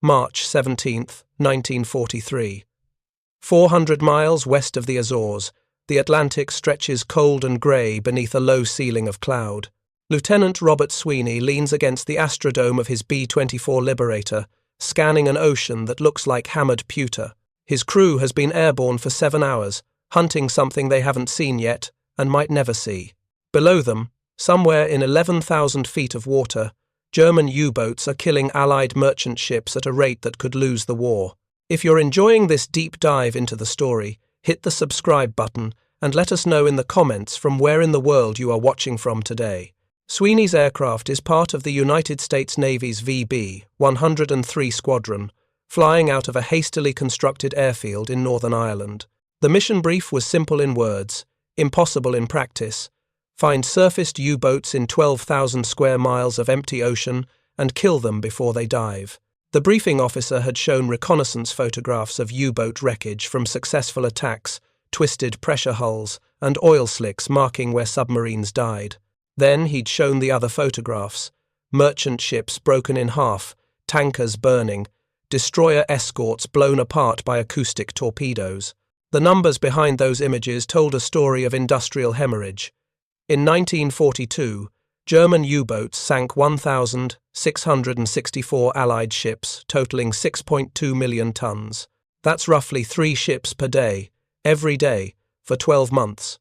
March 17, 1943. 400 miles west of the Azores, the Atlantic stretches cold and grey beneath a low ceiling of cloud. Lieutenant Robert Sweeney leans against the astrodome of his B-24 Liberator, scanning an ocean that looks like hammered pewter. His crew has been airborne for 7 hours, hunting something they haven't seen yet and might never see. Below them, somewhere in 11,000 feet of water, German U-boats are killing Allied merchant ships at a rate that could lose the war. If you're enjoying this deep dive into the story, hit the subscribe button and let us know in the comments from where in the world you are watching from today. Sweeney's aircraft is part of the United States Navy's VB-103 Squadron, flying out of a hastily constructed airfield in Northern Ireland. The mission brief was simple in words, impossible in practice. Find surfaced U-boats in 12,000 square miles of empty ocean and kill them before they dive. The briefing officer had shown reconnaissance photographs of U-boat wreckage from successful attacks, twisted pressure hulls, and oil slicks marking where submarines died. Then he'd shown the other photographs: merchant ships broken in half, tankers burning, destroyer escorts blown apart by acoustic torpedoes. The numbers behind those images told a story of industrial hemorrhage. In 1942, German U-boats sank 1,664 Allied ships, totaling 6.2 million tons. That's roughly 3 ships per day, every day, for 12 months.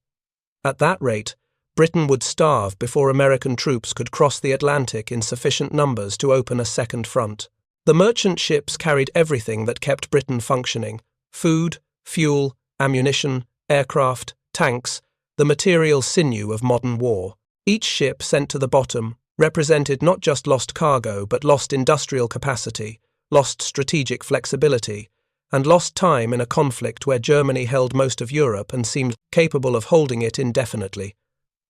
At that rate, Britain would starve before American troops could cross the Atlantic in sufficient numbers to open a second front. The merchant ships carried everything that kept Britain functioning: food, fuel, ammunition, aircraft, tanks, the material sinew of modern war. Each ship sent to the bottom represented not just lost cargo but lost industrial capacity, lost strategic flexibility, and lost time in a conflict where Germany held most of Europe and seemed capable of holding it indefinitely.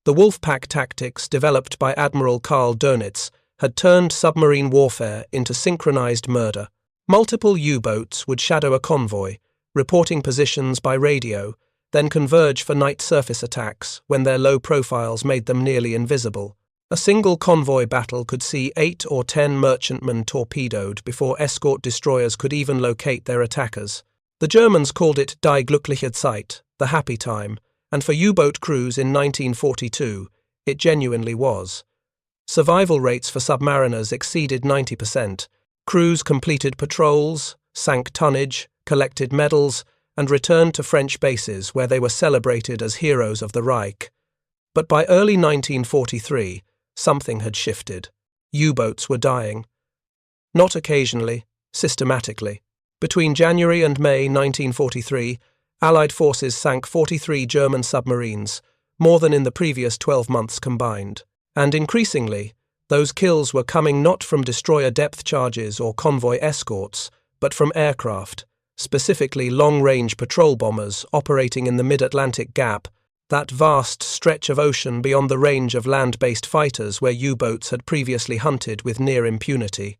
The Wolfpack tactics developed by Admiral Karl Dönitz had turned submarine warfare into synchronized murder. Multiple U-boats would shadow a convoy, reporting positions by radio, then converge for night surface attacks when their low profiles made them nearly invisible. A single convoy battle could see 8 or 10 merchantmen torpedoed before escort destroyers could even locate their attackers. The Germans called it Die glückliche Zeit, the happy time, and for U-boat crews in 1942, it genuinely was. Survival rates for submariners exceeded 90%. Crews completed patrols, sank tonnage, collected medals, and returned to French bases where they were celebrated as heroes of the Reich. But by early 1943, something had shifted. U-boats were dying. Not occasionally, systematically. Between January and May 1943, Allied forces sank 43 German submarines, more than in the previous 12 months combined. And increasingly, those kills were coming not from destroyer depth charges or convoy escorts, but from aircraft, specifically long-range patrol bombers operating in the mid-Atlantic Gap, that vast stretch of ocean beyond the range of land-based fighters where U-boats had previously hunted with near impunity.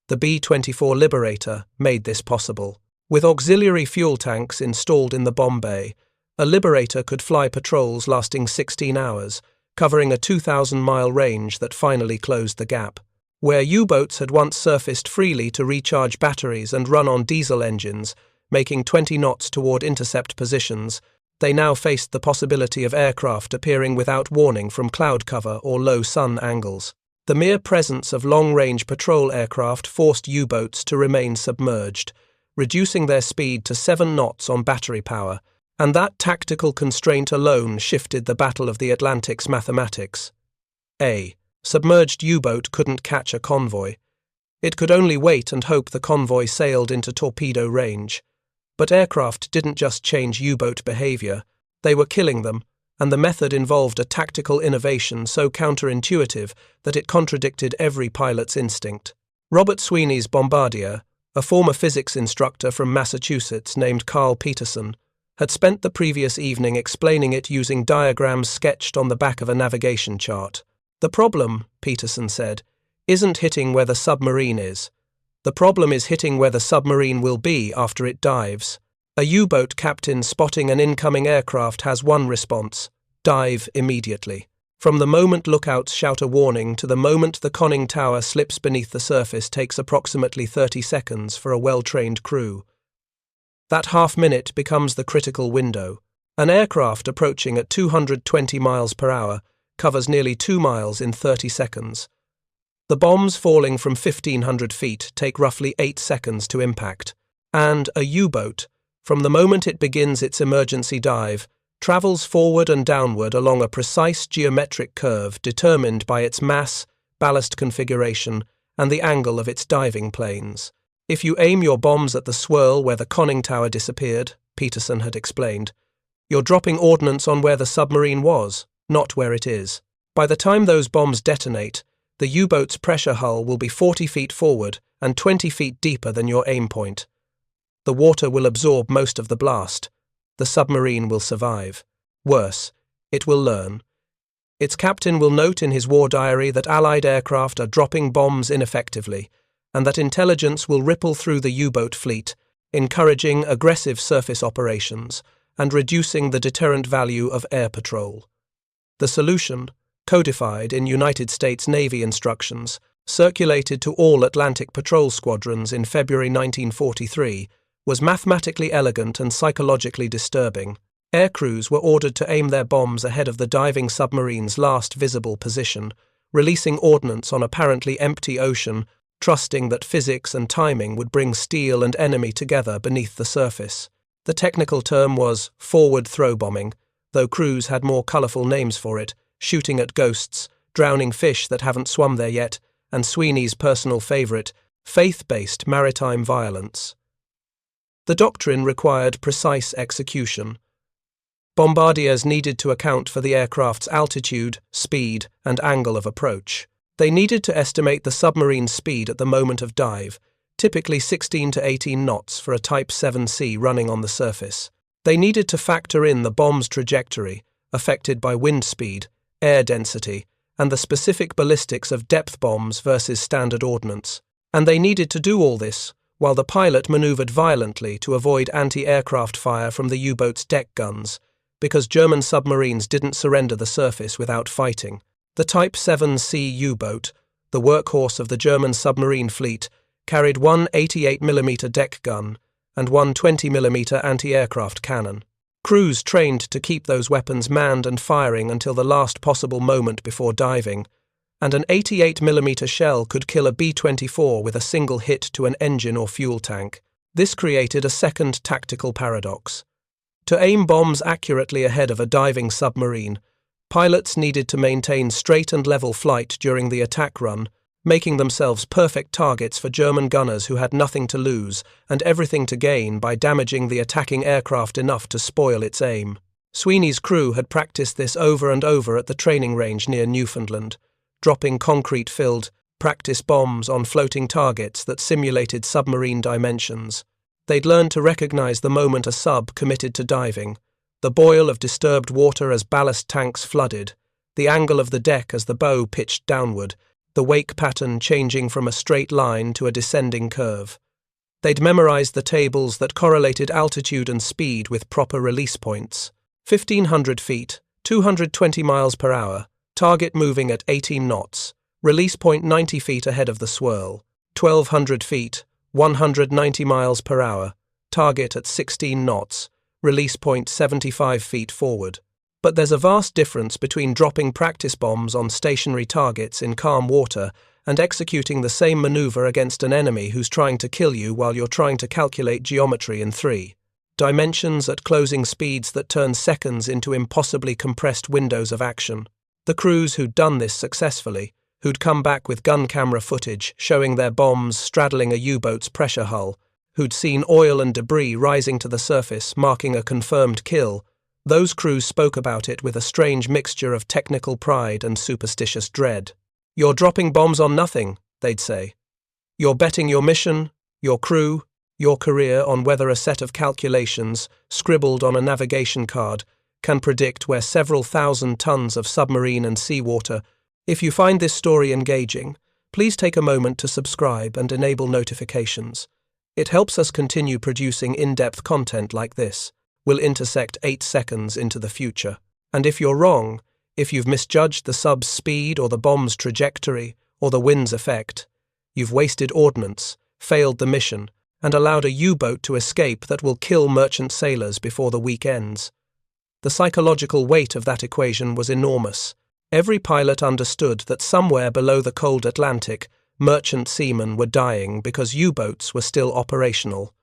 The B-24 Liberator made this possible. With auxiliary fuel tanks installed in the bomb bay, a Liberator could fly patrols lasting 16 hours, covering a 2,000-mile range that finally closed the gap. Where U-boats had once surfaced freely to recharge batteries and run on diesel engines, making 20 knots toward intercept positions, they now faced the possibility of aircraft appearing without warning from cloud cover or low sun angles. The mere presence of long-range patrol aircraft forced U-boats to remain submerged, reducing their speed to 7 knots on battery power, and that tactical constraint alone shifted the Battle of the Atlantic's mathematics. A submerged U-boat couldn't catch a convoy. It could only wait and hope the convoy sailed into torpedo range. But aircraft didn't just change U-boat behavior, they were killing them, and the method involved a tactical innovation so counterintuitive that it contradicted every pilot's instinct. Robert Sweeney's Bombardier, a former physics instructor from Massachusetts named Carl Peterson, had spent the previous evening explaining it using diagrams sketched on the back of a navigation chart. The problem, Peterson said, isn't hitting where the submarine is. The problem is hitting where the submarine will be after it dives. A U-boat captain spotting an incoming aircraft has one response: dive immediately. From the moment lookouts shout a warning to the moment the conning tower slips beneath the surface takes approximately 30 seconds for a well-trained crew. That half-minute becomes the critical window. An aircraft approaching at 220 miles per hour covers nearly 2 miles in 30 seconds. The bombs falling from 1,500 feet take roughly 8 seconds to impact. And a U-boat, from the moment it begins its emergency dive, travels forward and downward along a precise geometric curve determined by its mass, ballast configuration, and the angle of its diving planes. If you aim your bombs at the swirl where the conning tower disappeared, Peterson had explained, you're dropping ordnance on where the submarine was, not where it is. By the time those bombs detonate, the U-boat's pressure hull will be 40 feet forward and 20 feet deeper than your aim point. The water will absorb most of the blast. The submarine will survive. Worse, it will learn. Its captain will note in his war diary that Allied aircraft are dropping bombs ineffectively, and that intelligence will ripple through the U-boat fleet, encouraging aggressive surface operations and reducing the deterrent value of air patrol. The solution, codified in United States Navy instructions, circulated to all Atlantic patrol squadrons in February 1943, was mathematically elegant and psychologically disturbing. Air crews were ordered to aim their bombs ahead of the diving submarine's last visible position, releasing ordnance on apparently empty ocean, trusting that physics and timing would bring steel and enemy together beneath the surface. The technical term was forward throw bombing, though crews had more colourful names for it, shooting at ghosts, drowning fish that haven't swum there yet, and Sweeney's personal favourite, faith-based maritime violence. The doctrine required precise execution. Bombardiers needed to account for the aircraft's altitude, speed, and angle of approach. They needed to estimate the submarine's speed at the moment of dive, typically 16 to 18 knots for a Type 7C running on the surface. They needed to factor in the bomb's trajectory, affected by wind speed, air density, and the specific ballistics of depth bombs versus standard ordnance. And they needed to do all this while the pilot maneuvered violently to avoid anti-aircraft fire from the U-boat's deck guns, because German submarines didn't surrender the surface without fighting. The Type 7C U-boat, the workhorse of the German submarine fleet, carried one 88mm deck gun and one 20mm anti-aircraft cannon. Crews trained to keep those weapons manned and firing until the last possible moment before diving, and an 88mm shell could kill a B-24 with a single hit to an engine or fuel tank. This created a second tactical paradox. To aim bombs accurately ahead of a diving submarine, pilots needed to maintain straight and level flight during the attack run, making themselves perfect targets for German gunners who had nothing to lose and everything to gain by damaging the attacking aircraft enough to spoil its aim. Sweeney's crew had practiced this over and over at the training range near Newfoundland, dropping concrete-filled practice bombs on floating targets that simulated submarine dimensions. They'd learned to recognize the moment a sub committed to diving, the boil of disturbed water as ballast tanks flooded, the angle of the deck as the bow pitched downward, the wake pattern changing from a straight line to a descending curve. They'd memorized the tables that correlated altitude and speed with proper release points. 1,500 feet, 220 miles per hour, target moving at 18 knots, release point 90 feet ahead of the swirl. 1,200 feet, 190 miles per hour, target at 16 knots, release point 75 feet forward. But there's a vast difference between dropping practice bombs on stationary targets in calm water and executing the same maneuver against an enemy who's trying to kill you while you're trying to calculate geometry in 3 dimensions at closing speeds that turn seconds into impossibly compressed windows of action. The crews who'd done this successfully, who'd come back with gun camera footage showing their bombs straddling a U-boat's pressure hull, who'd seen oil and debris rising to the surface marking a confirmed kill, those crews spoke about it with a strange mixture of technical pride and superstitious dread. "You're dropping bombs on nothing," they'd say. "You're betting your mission, your crew, your career on whether a set of calculations, scribbled on a navigation card, can predict where several thousand tons of submarine and seawater. If you find this story engaging, please take a moment to subscribe and enable notifications. It helps us continue producing in-depth content like this. We'll intersect 8 seconds into the future. And if you're wrong, If you've misjudged the sub's speed or the bomb's trajectory or the wind's effect, you've wasted ordnance, failed the mission, and allowed a U-boat to escape that will kill merchant sailors before the week ends. The psychological weight of that equation was enormous. Every pilot understood that somewhere below the cold Atlantic, merchant seamen were dying because U-boats were still operational.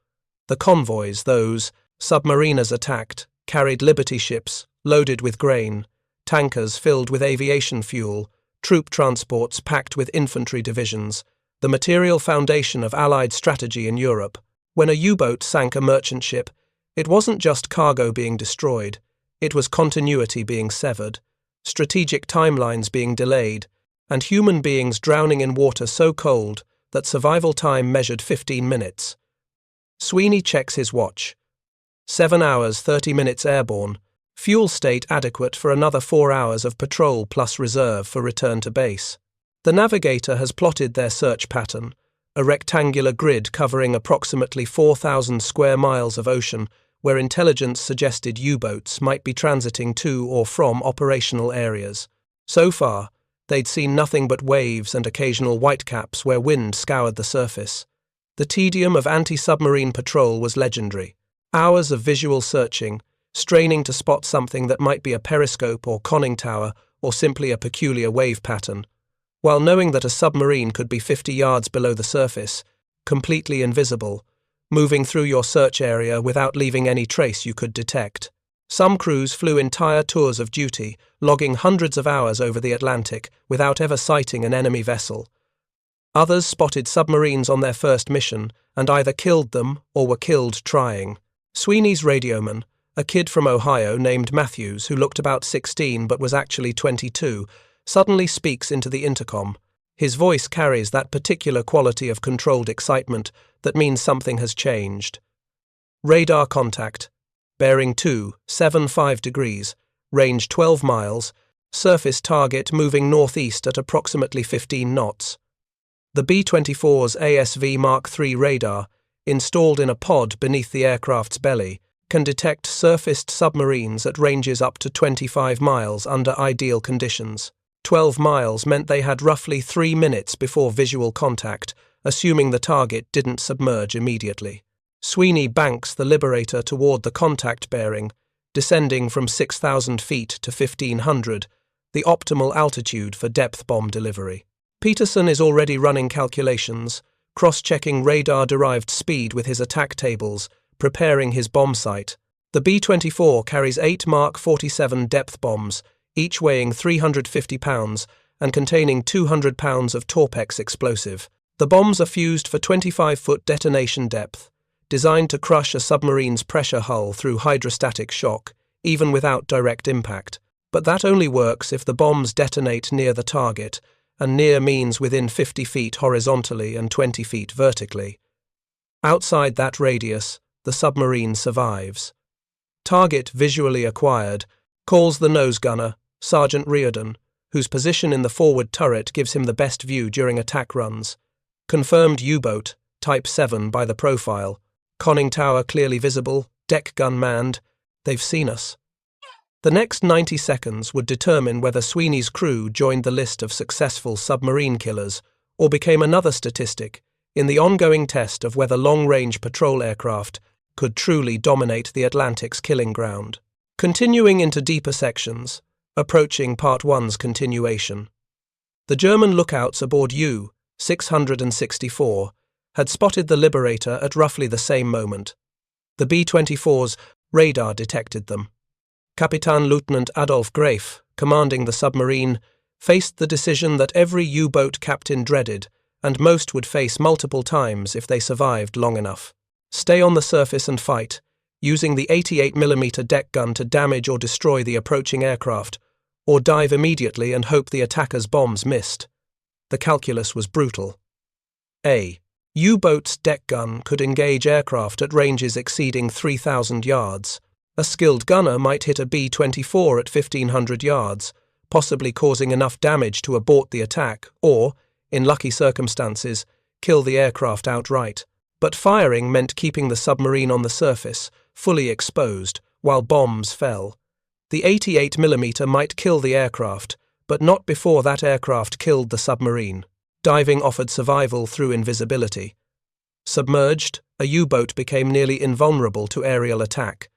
The convoys, those submariners attacked, carried Liberty ships loaded with grain, tankers filled with aviation fuel, troop transports packed with infantry divisions, the material foundation of Allied strategy in Europe. When a U-boat sank a merchant ship, it wasn't just cargo being destroyed, it was continuity being severed, strategic timelines being delayed, and human beings drowning in water so cold that survival time measured 15 minutes. Sweeney checks his watch. 7 hours 30 minutes airborne, fuel state adequate for another 4 hours of patrol plus reserve for return to base. The navigator has plotted their search pattern, a rectangular grid covering approximately 4,000 square miles of ocean where intelligence suggested U-boats might be transiting to or from operational areas. So far, they'd seen nothing but waves and occasional whitecaps where wind scoured the surface. The tedium of anti-submarine patrol was legendary. Hours of visual searching, straining to spot something that might be a periscope or conning tower or simply a peculiar wave pattern, while knowing that a submarine could be 50 yards below the surface, completely invisible, moving through your search area without leaving any trace you could detect. Some crews flew entire tours of duty, logging hundreds of hours over the Atlantic without ever sighting an enemy vessel. Others spotted submarines on their first mission and either killed them or were killed trying. Sweeney's radioman, a kid from Ohio named Matthews who looked about 16 but was actually 22, suddenly speaks into the intercom. His voice carries that particular quality of controlled excitement that means something has changed. Radar contact. Bearing 275 degrees, range 12 miles, surface target moving northeast at approximately 15 knots. The B-24's ASV Mark III radar, installed in a pod beneath the aircraft's belly, can detect surfaced submarines at ranges up to 25 miles under ideal conditions. 12 miles meant they had roughly 3 minutes before visual contact, assuming the target didn't submerge immediately. Sweeney banks the Liberator toward the contact bearing, descending from 6,000 feet to 1,500, the optimal altitude for depth bomb delivery. Peterson is already running calculations, cross-checking radar-derived speed with his attack tables, preparing his bomb sight. The B-24 carries 8 Mark 47 depth bombs, each weighing 350 pounds and containing 200 pounds of Torpex explosive. The bombs are fused for 25-foot detonation depth, designed to crush a submarine's pressure hull through hydrostatic shock, even without direct impact. But that only works if the bombs detonate near the target, and near means within 50 feet horizontally and 20 feet vertically. Outside that radius, the submarine survives. Target visually acquired, calls the nose gunner, Sergeant Reardon, whose position in the forward turret gives him the best view during attack runs. Confirmed U-boat, Type 7 by the profile. Conning tower clearly visible, deck gun manned. They've seen us. The next 90 seconds would determine whether Sweeney's crew joined the list of successful submarine killers or became another statistic in the ongoing test of whether long-range patrol aircraft could truly dominate the Atlantic's killing ground. Continuing into deeper sections, approaching Part 1's continuation. The German lookouts aboard U-664 had spotted the Liberator at roughly the same moment. The B-24's radar detected them. Captain Lieutenant Adolf Graef, commanding the submarine, faced the decision that every U-boat captain dreaded, and most would face multiple times if they survived long enough. Stay on the surface and fight, using the 88mm deck gun to damage or destroy the approaching aircraft, or dive immediately and hope the attacker's bombs missed. The calculus was brutal. A. U-boat's deck gun could engage aircraft at ranges exceeding 3,000 yards. A skilled gunner might hit a B-24 at 1,500 yards, possibly causing enough damage to abort the attack or, in lucky circumstances, kill the aircraft outright. But firing meant keeping the submarine on the surface, fully exposed, while bombs fell. The 88mm might kill the aircraft, but not before that aircraft killed the submarine. Diving offered survival through invisibility. Submerged, a U-boat became nearly invulnerable to aerial attack.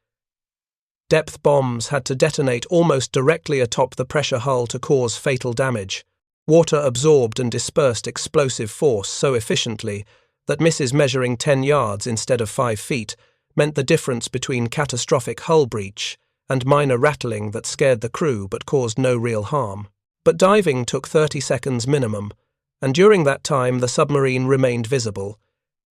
Depth bombs had to detonate almost directly atop the pressure hull to cause fatal damage. Water absorbed and dispersed explosive force so efficiently that misses measuring 10 yards instead of 5 feet meant the difference between catastrophic hull breach and minor rattling that scared the crew but caused no real harm. But diving took 30 seconds minimum, and during that time the submarine remained visible,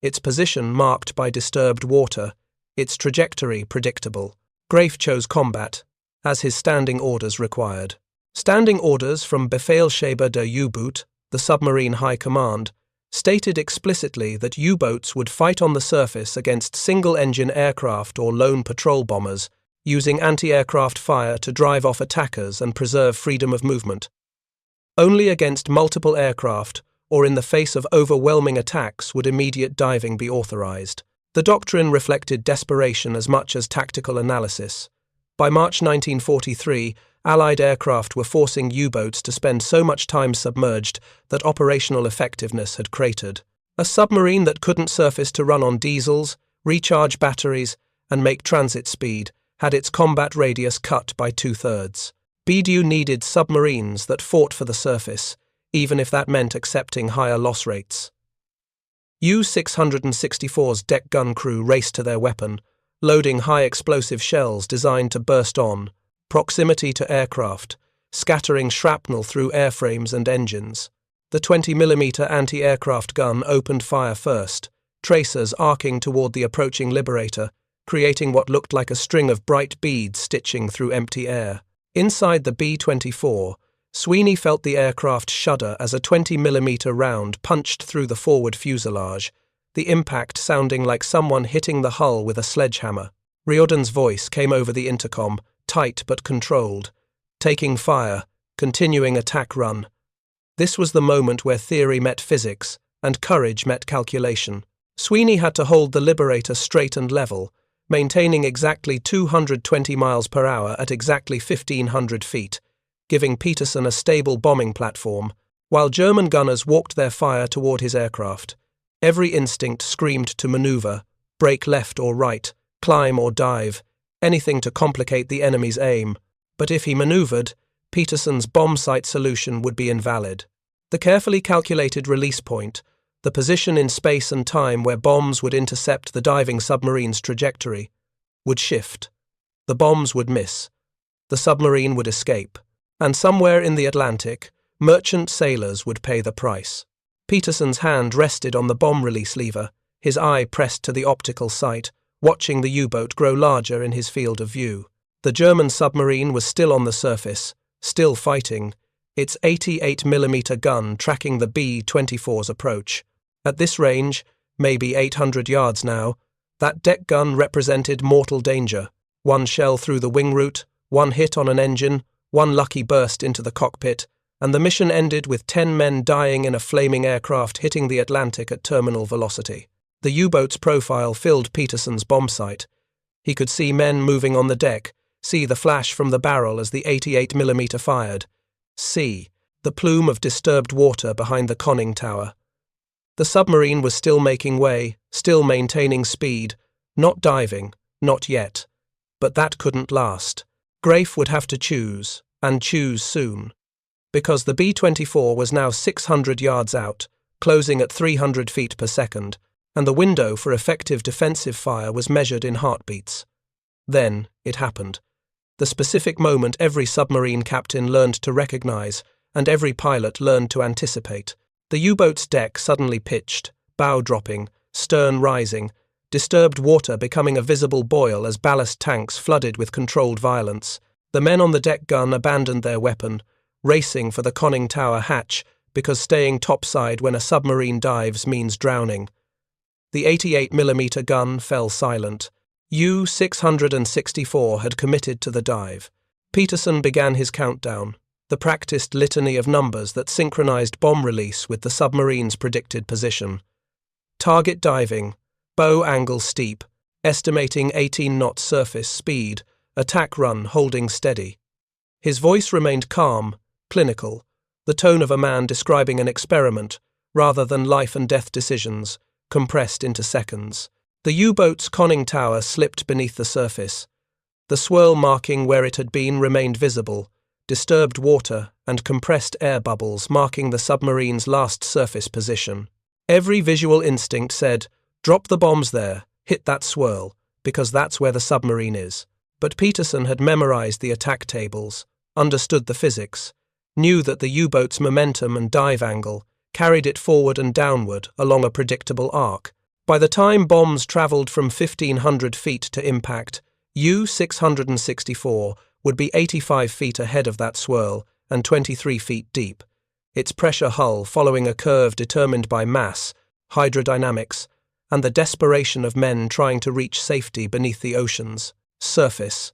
its position marked by disturbed water, its trajectory predictable. Grafe chose combat, as his standing orders required. Standing orders from Befehlshaber der U-Boot, the submarine high command, stated explicitly that U-boats would fight on the surface against single-engine aircraft or lone patrol bombers, using anti-aircraft fire to drive off attackers and preserve freedom of movement. Only against multiple aircraft or in the face of overwhelming attacks would immediate diving be authorized. The doctrine reflected desperation as much as tactical analysis. By March 1943, Allied aircraft were forcing U-boats to spend so much time submerged that operational effectiveness had cratered. A submarine that couldn't surface to run on diesels, recharge batteries, and make transit speed had its combat radius cut by 2/3. BDU needed submarines that fought for the surface, even if that meant accepting higher loss rates. U-664's deck gun crew raced to their weapon, loading high explosive shells designed to burst on, proximity to aircraft, scattering shrapnel through airframes and engines. The 20mm anti-aircraft gun opened fire first, tracers arcing toward the approaching Liberator, creating what looked like a string of bright beads stitching through empty air. Inside the B-24, Sweeney felt the aircraft shudder as a 20mm round punched through the forward fuselage, the impact sounding like someone hitting the hull with a sledgehammer. Riordan's voice came over the intercom, tight but controlled. Taking fire, continuing attack run. This was the moment where theory met physics and courage met calculation. Sweeney had to hold the Liberator straight and level, maintaining exactly 220 miles per hour at exactly 1,500 feet, giving Peterson a stable bombing platform, while German gunners walked their fire toward his aircraft. Every instinct screamed to maneuver, brake left or right, climb or dive, anything to complicate the enemy's aim. But if he maneuvered, Peterson's bomb sight solution would be invalid. The carefully calculated release point, the position in space and time where bombs would intercept the diving submarine's trajectory, would shift. The bombs would miss. The submarine would escape. And somewhere in the Atlantic, merchant sailors would pay the price. Peterson's hand rested on the bomb release lever, his eye pressed to the optical sight, watching the U-boat grow larger in his field of view. The German submarine was still on the surface, still fighting, its 88mm gun tracking the B-24's approach. At this range, maybe 800 yards now, that deck gun represented mortal danger. One shell through the wing root, one hit on an engine, one lucky burst into the cockpit, and the mission ended with 10 men dying in a flaming aircraft hitting the Atlantic at terminal velocity. The U-boat's profile filled Peterson's bomb sight. He could see men moving on the deck, see the flash from the barrel as the 88mm fired, see the plume of disturbed water behind the conning tower. The submarine was still making way, still maintaining speed, not diving, not yet. But that couldn't last. Grafe would have to choose, and choose soon. Because the B-24 was now 600 yards out, closing at 300 feet per second, and the window for effective defensive fire was measured in heartbeats. Then it happened. The specific moment every submarine captain learned to recognize, and every pilot learned to anticipate. The U-boat's deck suddenly pitched, bow dropping, stern rising, disturbed water becoming a visible boil as ballast tanks flooded with controlled violence. The men on the deck gun abandoned their weapon, racing for the conning tower hatch because staying topside when a submarine dives means drowning. The 88mm gun fell silent. U-664 had committed to the dive. Peterson began his countdown, the practiced litany of numbers that synchronized bomb release with the submarine's predicted position. Target diving, bow angle steep, estimating 18 knot surface speed, attack run holding steady. His voice remained calm, clinical, the tone of a man describing an experiment, rather than life-and-death decisions, compressed into seconds. The U-boat's conning tower slipped beneath the surface. The swirl marking where it had been remained visible, disturbed water and compressed air bubbles marking the submarine's last surface position. Every visual instinct said, "Drop the bombs there, hit that swirl, because that's where the submarine is." But Peterson had memorized the attack tables, understood the physics, knew that the U-boat's momentum and dive angle carried it forward and downward along a predictable arc. By the time bombs traveled from 1,500 feet to impact, U-664 would be 85 feet ahead of that swirl and 23 feet deep, its pressure hull following a curve determined by mass, hydrodynamics, and the desperation of men trying to reach safety beneath the ocean's surface.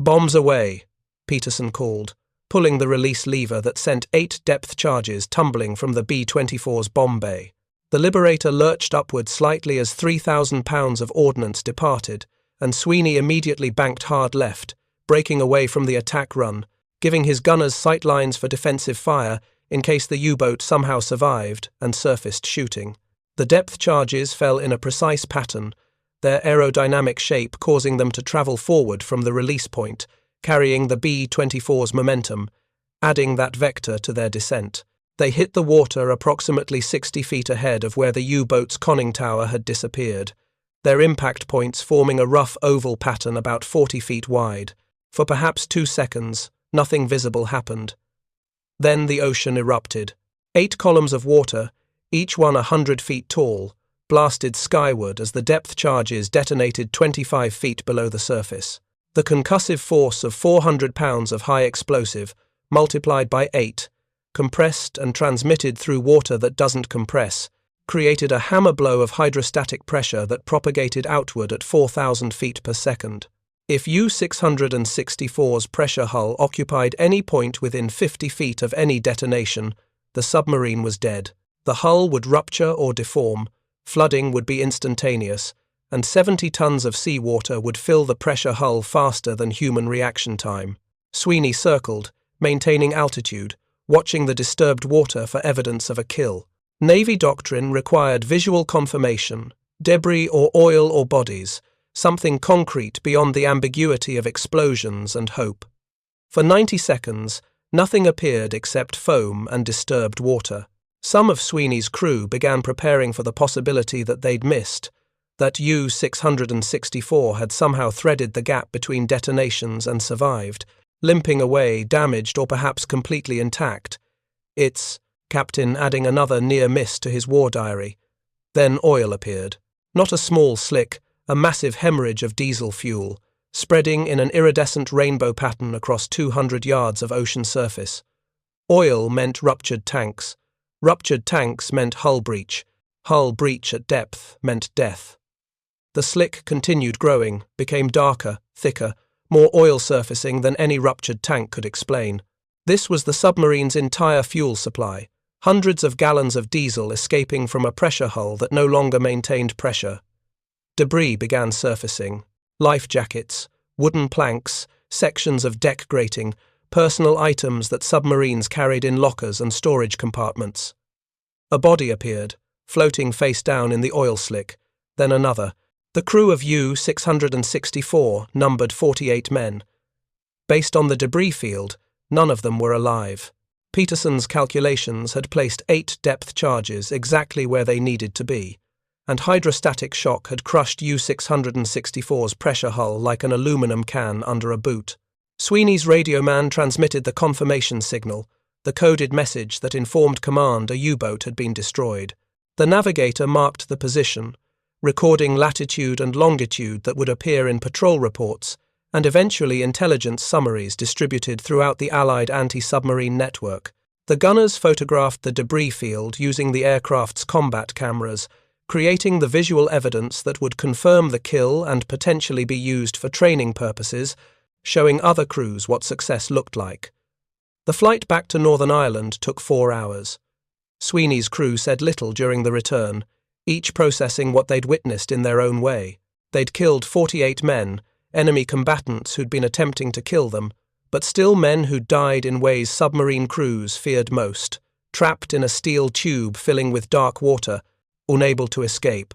"Bombs away," Peterson called, pulling the release lever that sent 8 depth charges tumbling from the B-24's bomb bay. The Liberator lurched upward slightly as 3,000 pounds of ordnance departed, and Sweeney immediately banked hard left, breaking away from the attack run, giving his gunners sightlines for defensive fire in case the U-boat somehow survived and surfaced shooting. The depth charges fell in a precise pattern, their aerodynamic shape causing them to travel forward from the release point, carrying the B-24's momentum, adding that vector to their descent. They hit the water approximately 60 feet ahead of where the U-boat's conning tower had disappeared, their impact points forming a rough oval pattern about 40 feet wide. For perhaps 2 seconds, nothing visible happened. Then the ocean erupted. 8 columns of water, each one 100 feet tall, blasted skyward as the depth charges detonated 25 feet below the surface. The concussive force of 400 pounds of high explosive, multiplied by 8, compressed and transmitted through water that doesn't compress, created a hammer blow of hydrostatic pressure that propagated outward at 4,000 feet per second. If U-664's pressure hull occupied any point within 50 feet of any detonation, the submarine was dead. The hull would rupture or deform, flooding would be instantaneous, and 70 tons of seawater would fill the pressure hull faster than human reaction time. Sweeney circled, maintaining altitude, watching the disturbed water for evidence of a kill. Navy doctrine required visual confirmation, debris or oil or bodies, something concrete beyond the ambiguity of explosions and hope. For 90 seconds, nothing appeared except foam and disturbed water. Some of Sweeney's crew began preparing for the possibility that they'd missed, that U-664 had somehow threaded the gap between detonations and survived, limping away, damaged or perhaps completely intact. Its captain adding another near miss to his war diary. Then oil appeared. Not a small slick, a massive hemorrhage of diesel fuel, spreading in an iridescent rainbow pattern across 200 yards of ocean surface. Oil meant ruptured tanks. Ruptured tanks meant hull breach. Hull breach at depth meant death. The slick continued growing, became darker, thicker, more oil surfacing than any ruptured tank could explain. This was the submarine's entire fuel supply, hundreds of gallons of diesel escaping from a pressure hull that no longer maintained pressure. Debris began surfacing. Life jackets, wooden planks, sections of deck grating, personal items that submarines carried in lockers and storage compartments. A body appeared, floating face down in the oil slick, then another. The crew of U-664 numbered 48 men. Based on the debris field, none of them were alive. Peterson's calculations had placed 8 depth charges exactly where they needed to be, and hydrostatic shock had crushed U-664's pressure hull like an aluminum can under a boot. Sweeney's radio man transmitted the confirmation signal, the coded message that informed command a U-boat had been destroyed. The navigator marked the position, recording latitude and longitude that would appear in patrol reports and eventually intelligence summaries distributed throughout the Allied anti-submarine network. The gunners photographed the debris field using the aircraft's combat cameras, creating the visual evidence that would confirm the kill and potentially be used for training purposes, showing other crews what success looked like. The flight back to Northern Ireland took 4 hours. Sweeney's crew said little during the return, each processing what they'd witnessed in their own way. They'd killed 48 men, enemy combatants who'd been attempting to kill them, but still men who died in ways submarine crews feared most, trapped in a steel tube filling with dark water, unable to escape,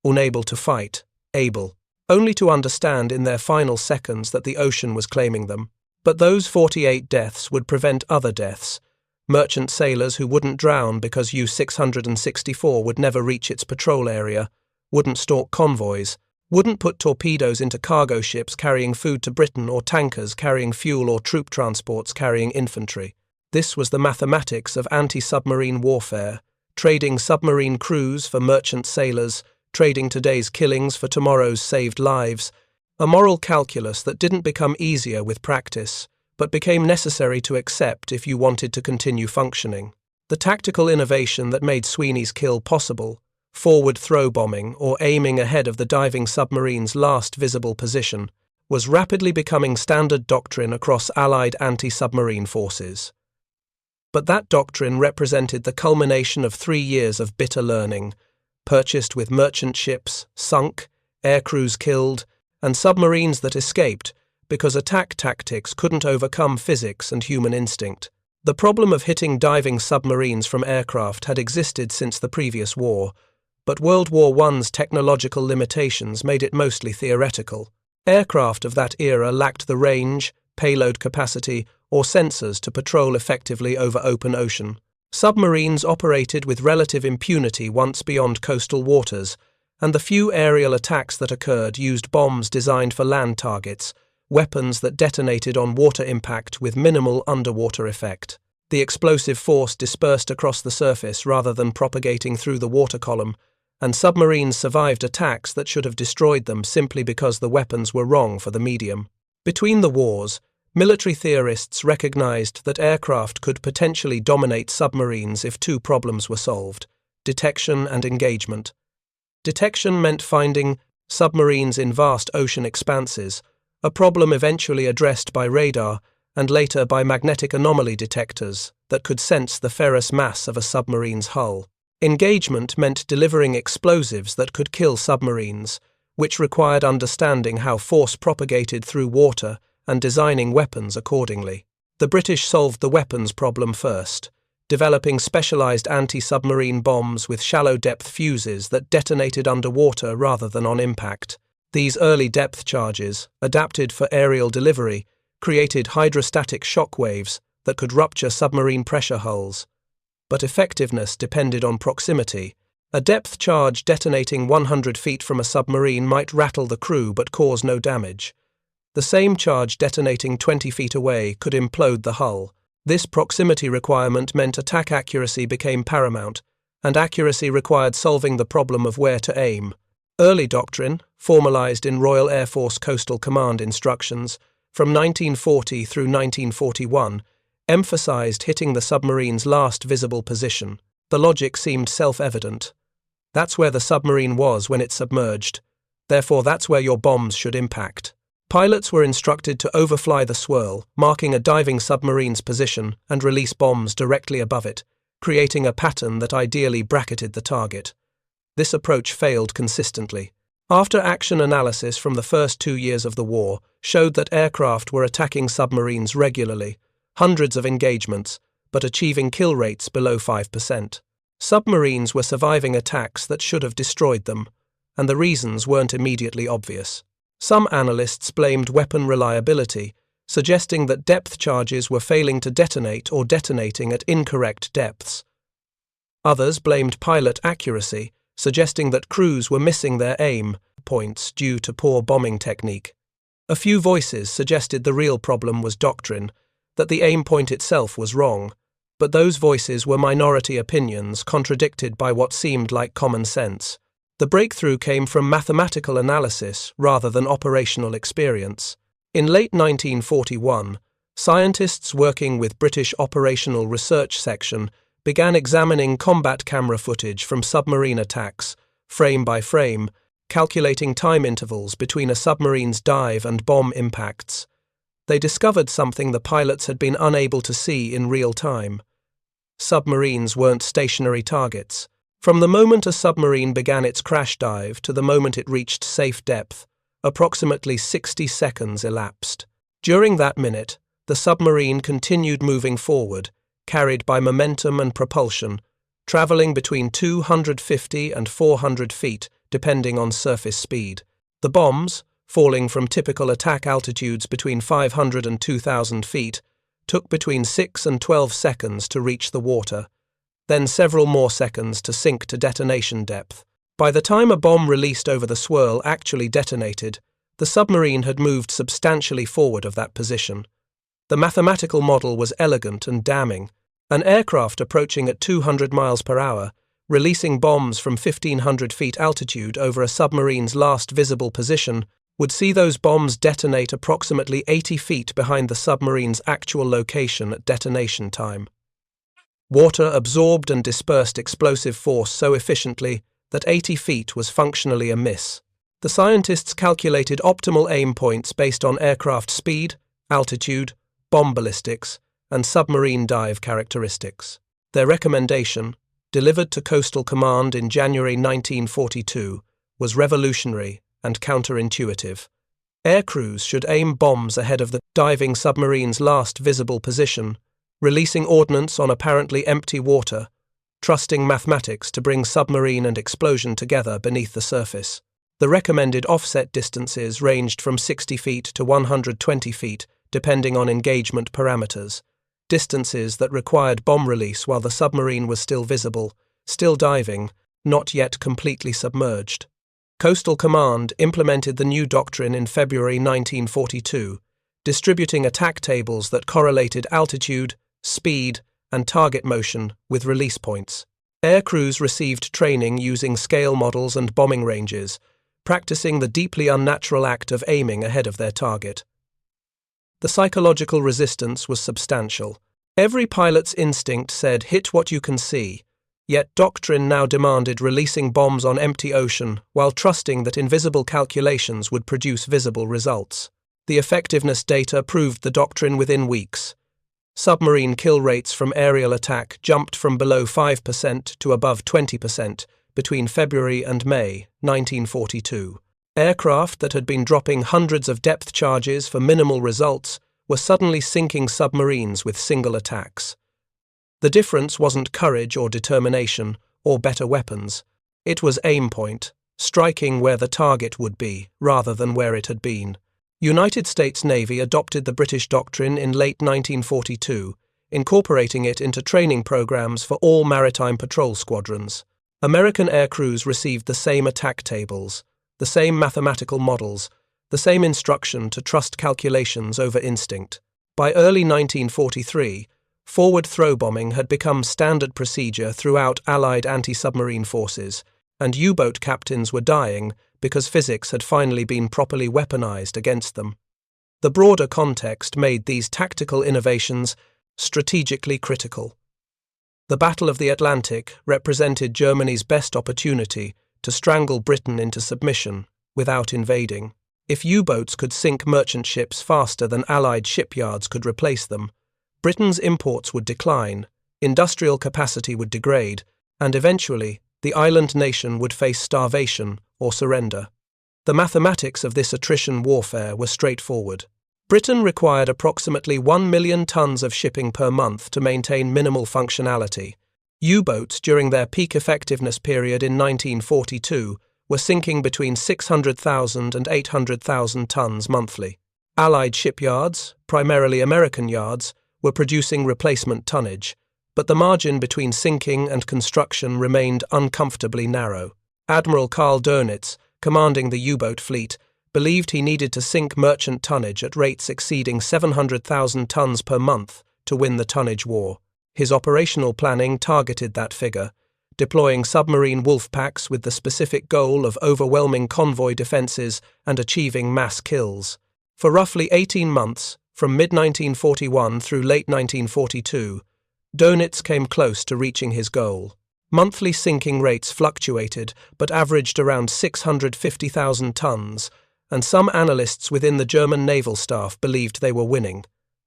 unable to fight, able only to understand in their final seconds that the ocean was claiming them. But those 48 deaths would prevent other deaths. Merchant sailors who wouldn't drown because U-664 would never reach its patrol area, wouldn't stalk convoys, wouldn't put torpedoes into cargo ships carrying food to Britain or tankers carrying fuel or troop transports carrying infantry. This was the mathematics of anti-submarine warfare, trading submarine crews for merchant sailors, trading today's killings for tomorrow's saved lives, a moral calculus that didn't become easier with practice, but became necessary to accept if you wanted to continue functioning. The tactical innovation that made Sweeney's kill possible, forward throw bombing or aiming ahead of the diving submarine's last visible position, was rapidly becoming standard doctrine across Allied anti-submarine forces. But that doctrine represented the culmination of 3 years of bitter learning, purchased with merchant ships sunk, aircrews killed, and submarines that escaped because attack tactics couldn't overcome physics and human instinct. The problem of hitting diving submarines from aircraft had existed since the previous war, but World War I's technological limitations made it mostly theoretical. Aircraft of that era lacked the range, payload capacity, or sensors to patrol effectively over open ocean. Submarines operated with relative impunity once beyond coastal waters, and the few aerial attacks that occurred used bombs designed for land targets, weapons that detonated on water impact with minimal underwater effect. The explosive force dispersed across the surface rather than propagating through the water column, and submarines survived attacks that should have destroyed them simply because the weapons were wrong for the medium. Between the wars, military theorists recognized that aircraft could potentially dominate submarines if 2 problems were solved: detection and engagement. Detection meant finding submarines in vast ocean expanses, a problem eventually addressed by radar and later by magnetic anomaly detectors that could sense the ferrous mass of a submarine's hull. Engagement meant delivering explosives that could kill submarines, which required understanding how force propagated through water and designing weapons accordingly. The British solved the weapons problem first, developing specialized anti-submarine bombs with shallow-depth fuses that detonated underwater rather than on impact. These early depth charges, adapted for aerial delivery, created hydrostatic shock waves that could rupture submarine pressure hulls. But effectiveness depended on proximity. A depth charge detonating 100 feet from a submarine might rattle the crew but cause no damage. The same charge detonating 20 feet away could implode the hull. This proximity requirement meant attack accuracy became paramount, and accuracy required solving the problem of where to aim. Early doctrine, formalized in Royal Air Force Coastal Command instructions from 1940 through 1941, emphasized hitting the submarine's last visible position. The logic seemed self-evident. That's where the submarine was when it submerged. Therefore, that's where your bombs should impact. Pilots were instructed to overfly the swirl, marking a diving submarine's position, and release bombs directly above it, creating a pattern that ideally bracketed the target. This approach failed consistently. After-action analysis from the first 2 years of the war showed that aircraft were attacking submarines regularly, hundreds of engagements, but achieving kill rates below 5%. Submarines were surviving attacks that should have destroyed them, and the reasons weren't immediately obvious. Some analysts blamed weapon reliability, suggesting that depth charges were failing to detonate or detonating at incorrect depths. Others blamed pilot accuracy, suggesting that crews were missing their aim points due to poor bombing technique. A few voices suggested the real problem was doctrine, that the aim point itself was wrong, but those voices were minority opinions contradicted by what seemed like common sense. The breakthrough came from mathematical analysis rather than operational experience. In late 1941, scientists working with British Operational Research Section began examining combat camera footage from submarine attacks, frame by frame, calculating time intervals between a submarine's dive and bomb impacts. They discovered something the pilots had been unable to see in real time. Submarines weren't stationary targets. From the moment a submarine began its crash dive to the moment it reached safe depth, Approximately 60 seconds elapsed. During that minute, the submarine continued moving forward, carried by momentum and propulsion, traveling between 250 and 400 feet, depending on surface speed. The bombs, falling from typical attack altitudes between 500 and 2,000 feet, took between 6 and 12 seconds to reach the water, then several more seconds to sink to detonation depth. By the time a bomb released over the swirl actually detonated, the submarine had moved substantially forward of that position. The mathematical model was elegant and damning. An aircraft approaching at 200 miles per hour, releasing bombs from 1,500 feet altitude over a submarine's last visible position, would see those bombs detonate approximately 80 feet behind the submarine's actual location at detonation time. Water absorbed and dispersed explosive force so efficiently that 80 feet was functionally a miss. The scientists calculated optimal aim points based on aircraft speed, altitude, bomb ballistics, and submarine dive characteristics. Their recommendation, delivered to Coastal Command in January 1942, was revolutionary and counterintuitive. Air crews should aim bombs ahead of the diving submarine's last visible position, releasing ordnance on apparently empty water, trusting mathematics to bring submarine and explosion together beneath the surface. The recommended offset distances ranged from 60 feet to 120 feet, depending on engagement parameters, distances that required bomb release while the submarine was still visible, still diving, not yet completely submerged. Coastal Command implemented the new doctrine in February 1942, distributing attack tables that correlated altitude, speed, and target motion with release points. Air crews received training using scale models and bombing ranges, practicing the deeply unnatural act of aiming ahead of their target. The psychological resistance was substantial. Every pilot's instinct said, "Hit what you can see," yet doctrine now demanded releasing bombs on empty ocean while trusting that invisible calculations would produce visible results. The effectiveness data proved the doctrine within weeks. Submarine kill rates from aerial attack jumped from below 5% to above 20% between February and May 1942. Aircraft that had been dropping hundreds of depth charges for minimal results were suddenly sinking submarines with single attacks. The difference wasn't courage or determination or better weapons. It was aim point, striking where the target would be rather than where it had been. United States Navy adopted the British doctrine in late 1942, incorporating it into training programs for all maritime patrol squadrons. American air crews received the same attack tables, the same mathematical models, the same instruction to trust calculations over instinct. By early 1943, forward throw bombing had become standard procedure throughout Allied anti-submarine forces, and U-boat captains were dying because physics had finally been properly weaponized against them. The broader context made these tactical innovations strategically critical. The Battle of the Atlantic represented Germany's best opportunity to strangle Britain into submission without invading. If U-boats could sink merchant ships faster than Allied shipyards could replace them, Britain's imports would decline, industrial capacity would degrade, and eventually the island nation would face starvation or surrender. The mathematics of this attrition warfare were straightforward. Britain required approximately 1 million tons of shipping per month to maintain minimal functionality. U-boats during their peak effectiveness period in 1942 were sinking between 600,000 and 800,000 tons monthly. Allied shipyards, primarily American yards, were producing replacement tonnage, but the margin between sinking and construction remained uncomfortably narrow. Admiral Karl Dönitz, commanding the U-boat fleet, believed he needed to sink merchant tonnage at rates exceeding 700,000 tons per month to win the tonnage war. His operational planning targeted that figure, deploying submarine wolf packs with the specific goal of overwhelming convoy defenses and achieving mass kills. For roughly 18 months, from mid-1941 through late 1942, Dönitz came close to reaching his goal. Monthly sinking rates fluctuated but averaged around 650,000 tons, and some analysts within the German naval staff believed they were winning.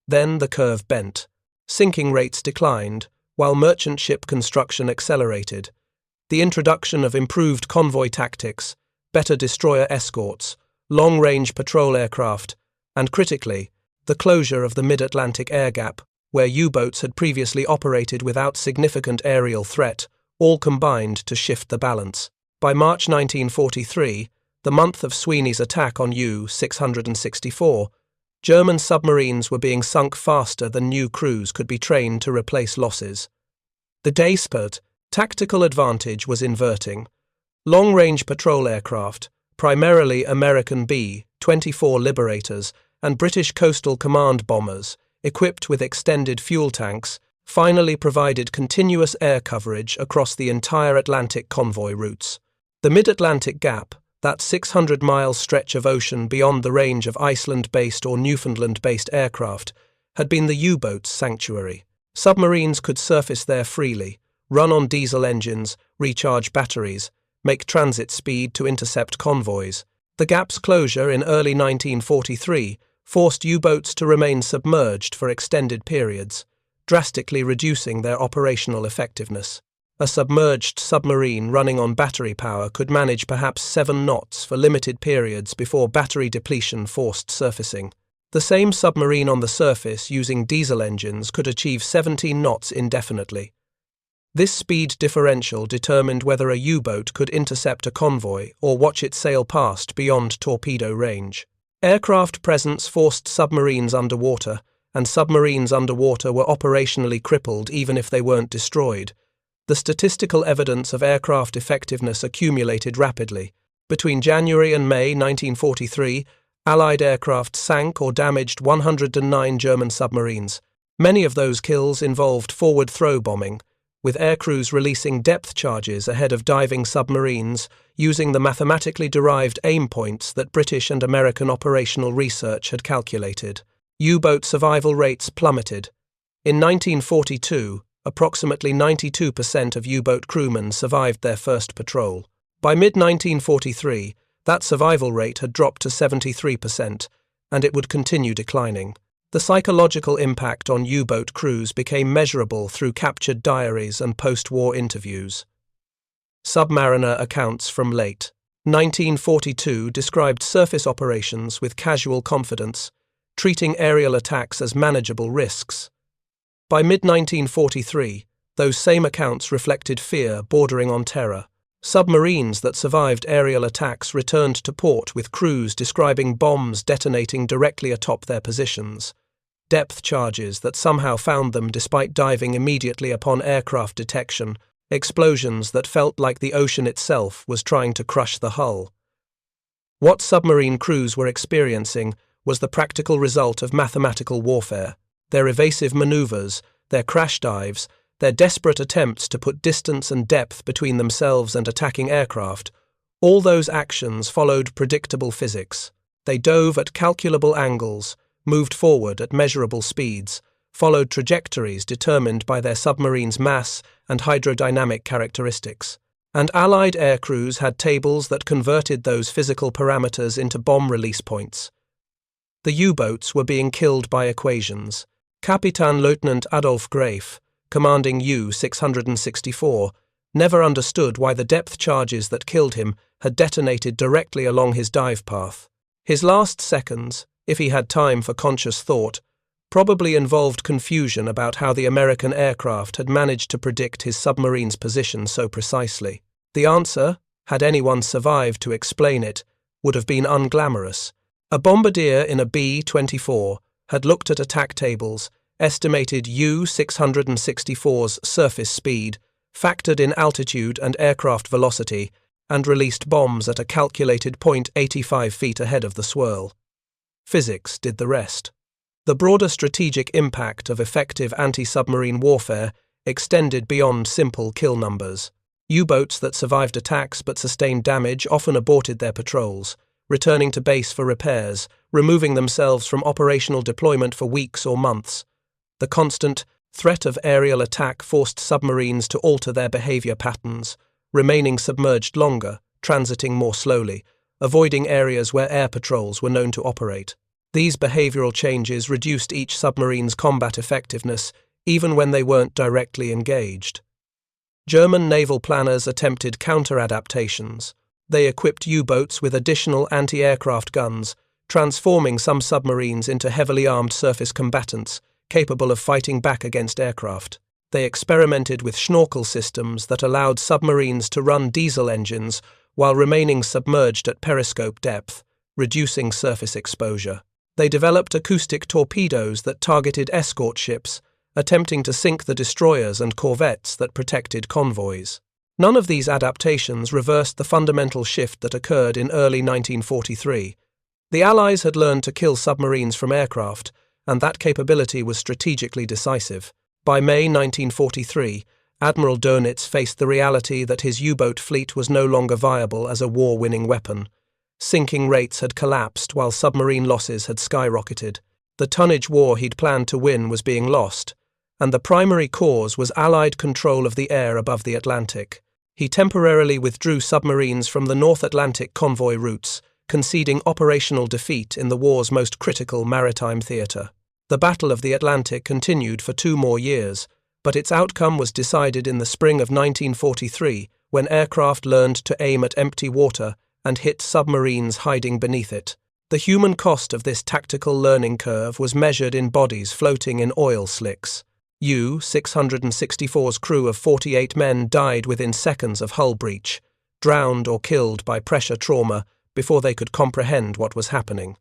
Then the curve bent. Sinking rates declined, while merchant ship construction accelerated. The introduction of improved convoy tactics, better destroyer escorts, long-range patrol aircraft, and critically, the closure of the mid-Atlantic air gap, where U-boats had previously operated without significant aerial threat, all combined to shift the balance. By March 1943, the month of Sweeney's attack on U-664, German submarines were being sunk faster than new crews could be trained to replace losses. The desperate tactical advantage was inverting. Long-range patrol aircraft, primarily American B-24 Liberators and British Coastal Command bombers, equipped with extended fuel tanks, finally provided continuous air coverage across the entire Atlantic convoy routes. The mid-Atlantic gap, that 600-mile stretch of ocean beyond the range of Iceland-based or Newfoundland-based aircraft, had been the U-boat's sanctuary. Submarines could surface there freely, run on diesel engines, recharge batteries, make transit speed to intercept convoys. The gap's closure in early 1943 forced U-boats to remain submerged for extended periods, drastically reducing their operational effectiveness. A submerged submarine running on battery power could manage perhaps 7 knots for limited periods before battery depletion forced surfacing. The same submarine on the surface using diesel engines could achieve 17 knots indefinitely. This speed differential determined whether a U-boat could intercept a convoy or watch it sail past beyond torpedo range. Aircraft presence forced submarines underwater, and submarines underwater were operationally crippled even if they weren't destroyed. The statistical evidence of aircraft effectiveness accumulated rapidly. Between January and May 1943, Allied aircraft sank or damaged 109 German submarines. Many of those kills involved forward throw bombing, with aircrews releasing depth charges ahead of diving submarines using the mathematically derived aim points that British and American operational research had calculated. U-boat survival rates plummeted. In 1942, approximately 92% of U-boat crewmen survived their first patrol. By mid-1943, that survival rate had dropped to 73%, and it would continue declining. The psychological impact on U-boat crews became measurable through captured diaries and post-war interviews. Submariner accounts from late 1942 described surface operations with casual confidence, treating aerial attacks as manageable risks. By mid-1943, those same accounts reflected fear bordering on terror. Submarines that survived aerial attacks returned to port with crews describing bombs detonating directly atop their positions, depth charges that somehow found them despite diving immediately upon aircraft detection, explosions that felt like the ocean itself was trying to crush the hull. What submarine crews were experiencing was the practical result of mathematical warfare. Their evasive maneuvers, their crash dives, their desperate attempts to put distance and depth between themselves and attacking aircraft, all those actions followed predictable physics. They dove at calculable angles, moved forward at measurable speeds, followed trajectories determined by their submarine's mass and hydrodynamic characteristics. And Allied aircrews had tables that converted those physical parameters into bomb release points. The U-boats were being killed by equations. Captain Lieutenant Adolf Graf, commanding U-664, never understood why the depth charges that killed him had detonated directly along his dive path. His last seconds, if he had time for conscious thought, probably involved confusion about how the American aircraft had managed to predict his submarine's position so precisely. The answer, had anyone survived to explain it, would have been unglamorous. A bombardier in a B-24 had looked at attack tables, estimated U-664's surface speed, factored in altitude and aircraft velocity, and released bombs at a calculated 0.85 feet ahead of the swirl. Physics did the rest. The broader strategic impact of effective anti-submarine warfare extended beyond simple kill numbers. U-boats that survived attacks but sustained damage often aborted their patrols, returning to base for repairs, removing themselves from operational deployment for weeks or months. The constant threat of aerial attack forced submarines to alter their behavior patterns, remaining submerged longer, transiting more slowly, avoiding areas where air patrols were known to operate. These behavioral changes reduced each submarine's combat effectiveness, even when they weren't directly engaged. German naval planners attempted counter-adaptations. They equipped U-boats with additional anti-aircraft guns, transforming some submarines into heavily armed surface combatants, capable of fighting back against aircraft. They experimented with snorkel systems that allowed submarines to run diesel engines while remaining submerged at periscope depth, reducing surface exposure. They developed acoustic torpedoes that targeted escort ships, attempting to sink the destroyers and corvettes that protected convoys. None of these adaptations reversed the fundamental shift that occurred in early 1943. The Allies had learned to kill submarines from aircraft, and that capability was strategically decisive. By May 1943, Admiral Dönitz faced the reality that his U-boat fleet was no longer viable as a war-winning weapon. Sinking rates had collapsed while submarine losses had skyrocketed. The tonnage war he'd planned to win was being lost, and the primary cause was Allied control of the air above the Atlantic. He temporarily withdrew submarines from the North Atlantic convoy routes, conceding operational defeat in the war's most critical maritime theatre. The Battle of the Atlantic continued for 2 more years, but its outcome was decided in the spring of 1943 when aircraft learned to aim at empty water and hit submarines hiding beneath it. The human cost of this tactical learning curve was measured in bodies floating in oil slicks. U-664's crew of 48 men died within seconds of hull breach, drowned or killed by pressure trauma before they could comprehend what was happening.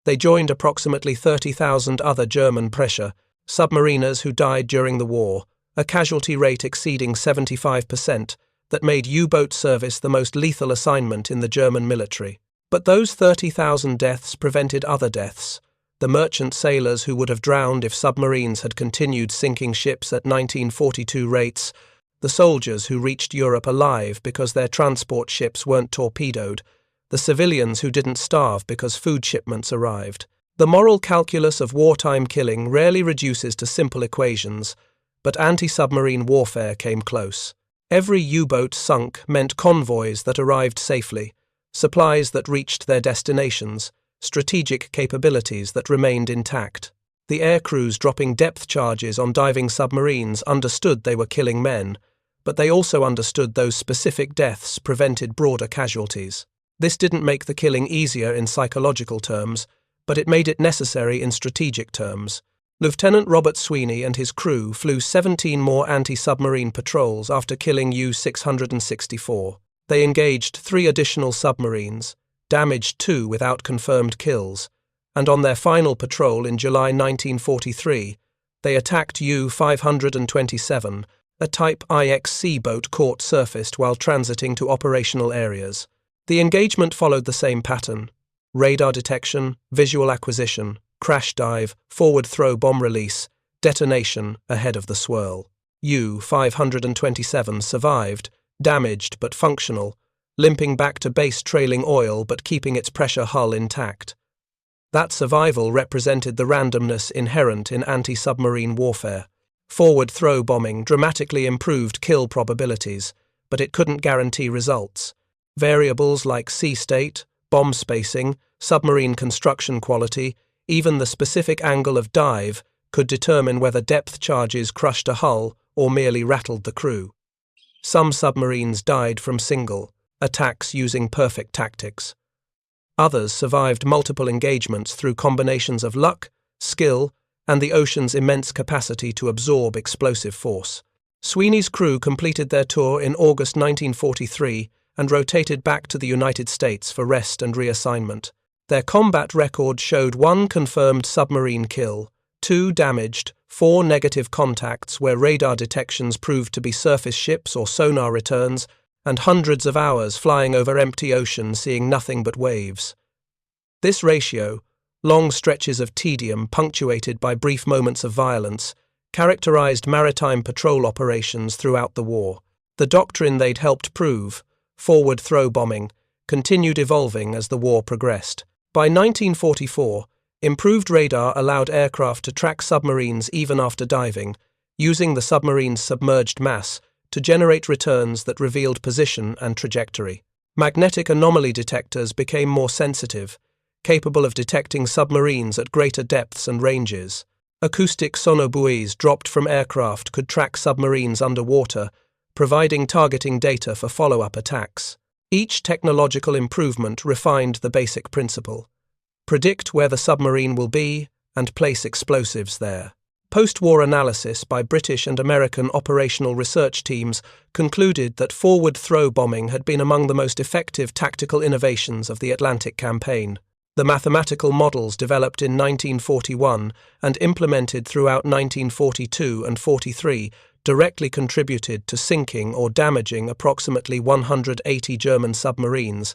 They joined approximately 30,000 other German pressure submariners who died during the war, a casualty rate exceeding 75%, that made U-boat service the most lethal assignment in the German military. But those 30,000 deaths prevented other deaths. The merchant sailors who would have drowned if submarines had continued sinking ships at 1942 rates, the soldiers who reached Europe alive because their transport ships weren't torpedoed, the civilians who didn't starve because food shipments arrived. The moral calculus of wartime killing rarely reduces to simple equations, but anti-submarine warfare came close. Every U-boat sunk meant convoys that arrived safely, supplies that reached their destinations, strategic capabilities that remained intact. The air crews dropping depth charges on diving submarines understood they were killing men, but they also understood those specific deaths prevented broader casualties. This didn't make the killing easier in psychological terms, but it made it necessary in strategic terms. Lieutenant Robert Sweeney and his crew flew 17 more anti-submarine patrols after killing U-664. They engaged 3 additional submarines, damaged 2 without confirmed kills, and on their final patrol in July 1943, they attacked U-527, a Type IXC boat caught surfaced while transiting to operational areas. The engagement followed the same pattern: radar detection, visual acquisition, crash dive, forward throw bomb release, detonation ahead of the swirl. U-527 survived, damaged but functional, limping back to base trailing oil but keeping its pressure hull intact. That survival represented the randomness inherent in anti-submarine warfare. Forward throw bombing dramatically improved kill probabilities, but it couldn't guarantee results. Variables like sea state, bomb spacing, submarine construction quality, even the specific angle of dive could determine whether depth charges crushed a hull or merely rattled the crew. Some submarines died from single attacks using perfect tactics. Others survived multiple engagements through combinations of luck, skill, and the ocean's immense capacity to absorb explosive force. Sweeney's crew completed their tour in August 1943 and rotated back to the United States for rest and reassignment. Their combat record showed 1 confirmed submarine kill, 2 damaged, 4 negative contacts where radar detections proved to be surface ships or sonar returns, and hundreds of hours flying over empty ocean seeing nothing but waves. This ratio, long stretches of tedium punctuated by brief moments of violence, characterized maritime patrol operations throughout the war. The doctrine they'd helped prove, forward throw bombing, continued evolving as the war progressed. By 1944, improved radar allowed aircraft to track submarines even after diving, using the submarine's submerged mass to generate returns that revealed position and trajectory. Magnetic anomaly detectors became more sensitive, capable of detecting submarines at greater depths and ranges. Acoustic sonobuoys dropped from aircraft could track submarines underwater, providing targeting data for follow-up attacks. Each technological improvement refined the basic principle: predict where the submarine will be and place explosives there. Post-war analysis by British and American operational research teams concluded that forward throw bombing had been among the most effective tactical innovations of the Atlantic campaign. The mathematical models developed in 1941 and implemented throughout 1942 and 43 directly contributed to sinking or damaging approximately 180 German submarines,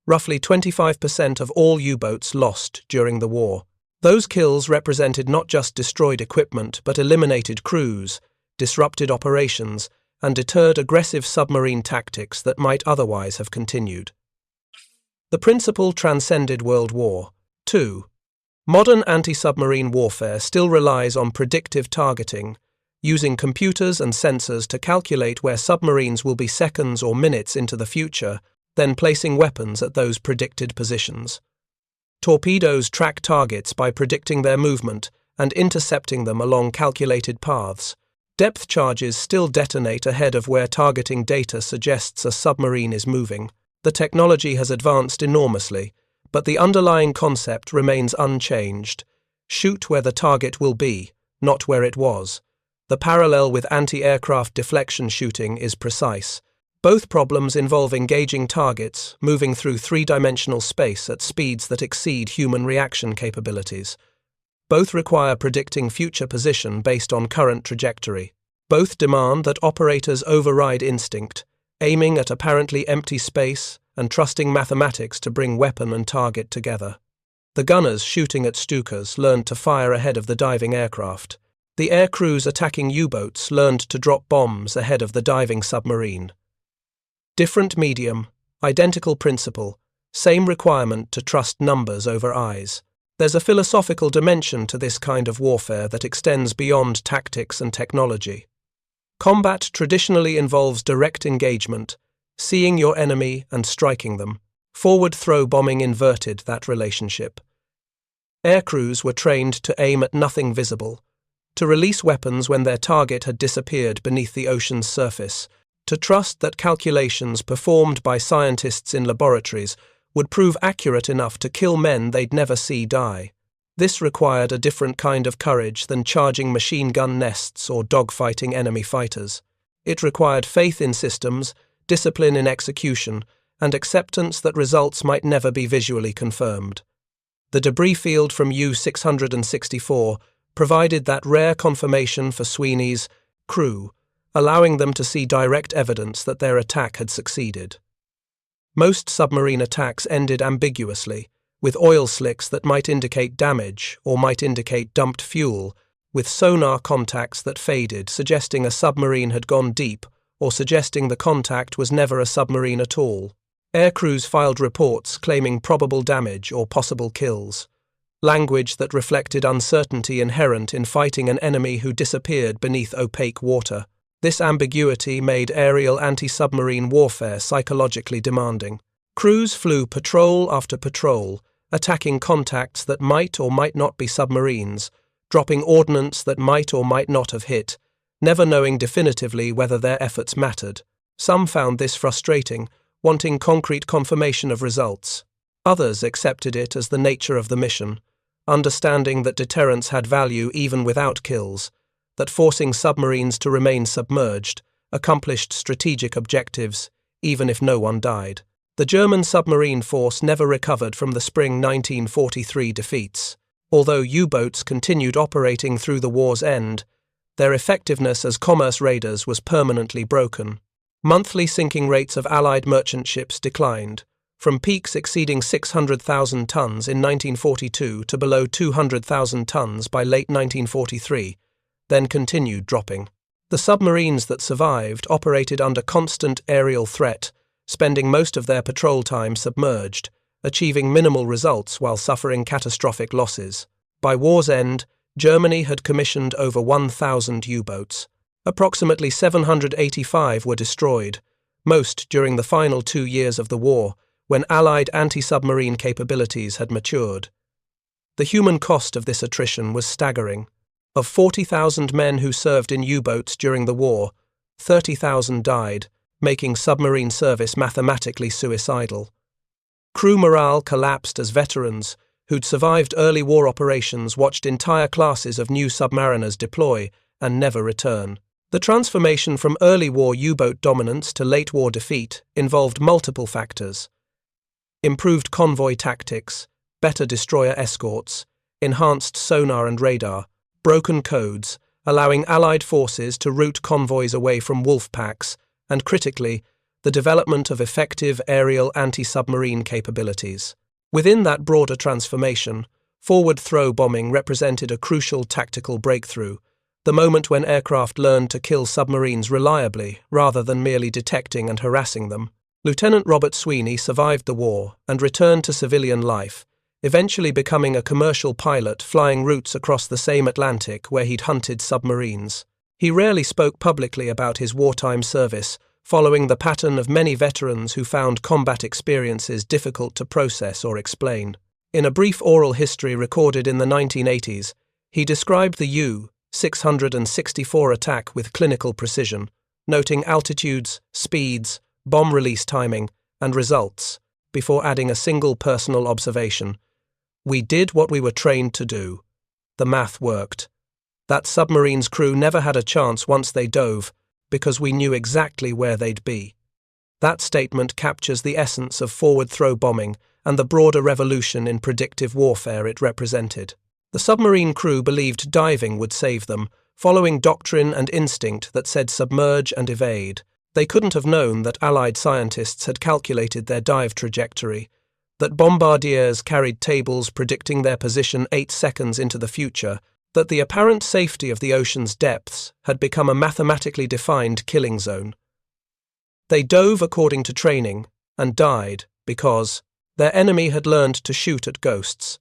roughly 25% of all U-boats lost during the war. Those kills represented not just destroyed equipment but eliminated crews, disrupted operations, and deterred aggressive submarine tactics that might otherwise have continued. The principle transcended World War II. Modern anti-submarine warfare still relies on predictive targeting, using computers and sensors to calculate where submarines will be seconds or minutes into the future, then placing weapons at those predicted positions. Torpedoes track targets by predicting their movement and intercepting them along calculated paths. Depth charges still detonate ahead of where targeting data suggests a submarine is moving. The technology has advanced enormously, but the underlying concept remains unchanged. Shoot where the target will be, not where it was. The parallel with anti-aircraft deflection shooting is precise. Both problems involve engaging targets, moving through three-dimensional space at speeds that exceed human reaction capabilities. Both require predicting future position based on current trajectory. Both demand that operators override instinct, aiming at apparently empty space and trusting mathematics to bring weapon and target together. The gunners shooting at Stukas learned to fire ahead of the diving aircraft. The air crews attacking U-boats learned to drop bombs ahead of the diving submarine. Different medium, identical principle, same requirement to trust numbers over eyes. There's a philosophical dimension to this kind of warfare that extends beyond tactics and technology. Combat traditionally involves direct engagement, seeing your enemy and striking them. Forward throw bombing inverted that relationship. Air crews were trained to aim at nothing visible, to release weapons when their target had disappeared beneath the ocean's surface, to trust that calculations performed by scientists in laboratories would prove accurate enough to kill men they'd never see die. This required a different kind of courage than charging machine gun nests or dogfighting enemy fighters. It required faith in systems, discipline in execution, and acceptance that results might never be visually confirmed. The debris field from U-664 provided that rare confirmation for Sweeney's crew, allowing them to see direct evidence that their attack had succeeded. Most submarine attacks ended ambiguously, with oil slicks that might indicate damage or might indicate dumped fuel, with sonar contacts that faded, suggesting a submarine had gone deep or suggesting the contact was never a submarine at all. Air crews filed reports claiming probable damage or possible kills, language that reflected uncertainty inherent in fighting an enemy who disappeared beneath opaque water. This ambiguity made aerial anti-submarine warfare psychologically demanding. Crews flew patrol after patrol, attacking contacts that might or might not be submarines, dropping ordnance that might or might not have hit, never knowing definitively whether their efforts mattered. Some found this frustrating, wanting concrete confirmation of results. Others accepted it as the nature of the mission, understanding that deterrence had value even without kills, that forcing submarines to remain submerged accomplished strategic objectives, even if no one died. The German submarine force never recovered from the spring 1943 defeats. Although U-boats continued operating through the war's end, their effectiveness as commerce raiders was permanently broken. Monthly sinking rates of Allied merchant ships declined, from peaks exceeding 600,000 tons in 1942 to below 200,000 tons by late 1943, then continued dropping. The submarines that survived operated under constant aerial threat, spending most of their patrol time submerged, achieving minimal results while suffering catastrophic losses. By war's end, Germany had commissioned over 1,000 U-boats. Approximately 785 were destroyed, most during the final 2 years of the war, when Allied anti-submarine capabilities had matured. The human cost of this attrition was staggering. Of 40,000 men who served in U-boats during the war, 30,000 died, making submarine service mathematically suicidal. Crew morale collapsed as veterans, who'd survived early war operations, watched entire classes of new submariners deploy and never return. The transformation from early war U-boat dominance to late war defeat involved multiple factors: improved convoy tactics, better destroyer escorts, enhanced sonar and radar, broken codes, allowing Allied forces to route convoys away from wolf packs, and critically, the development of effective aerial anti-submarine capabilities. Within that broader transformation, forward throw bombing represented a crucial tactical breakthrough, the moment when aircraft learned to kill submarines reliably rather than merely detecting and harassing them. Lieutenant Robert Sweeney survived the war and returned to civilian life, eventually becoming a commercial pilot flying routes across the same Atlantic where he'd hunted submarines. He rarely spoke publicly about his wartime service, following the pattern of many veterans who found combat experiences difficult to process or explain. In a brief oral history recorded in the 1980s, he described the U-664 attack with clinical precision, noting altitudes, speeds, bomb release timing, and results, before adding a single personal observation: "We did what we were trained to do. The math worked. That submarine's crew never had a chance once they dove, because we knew exactly where they'd be." That statement captures the essence of forward-throw bombing and the broader revolution in predictive warfare it represented. The submarine crew believed diving would save them, following doctrine and instinct that said submerge and evade. They couldn't have known that Allied scientists had calculated their dive trajectory, that bombardiers carried tables predicting their position 8 seconds into the future, that the apparent safety of the ocean's depths had become a mathematically defined killing zone. They dove according to training and died because their enemy had learned to shoot at ghosts.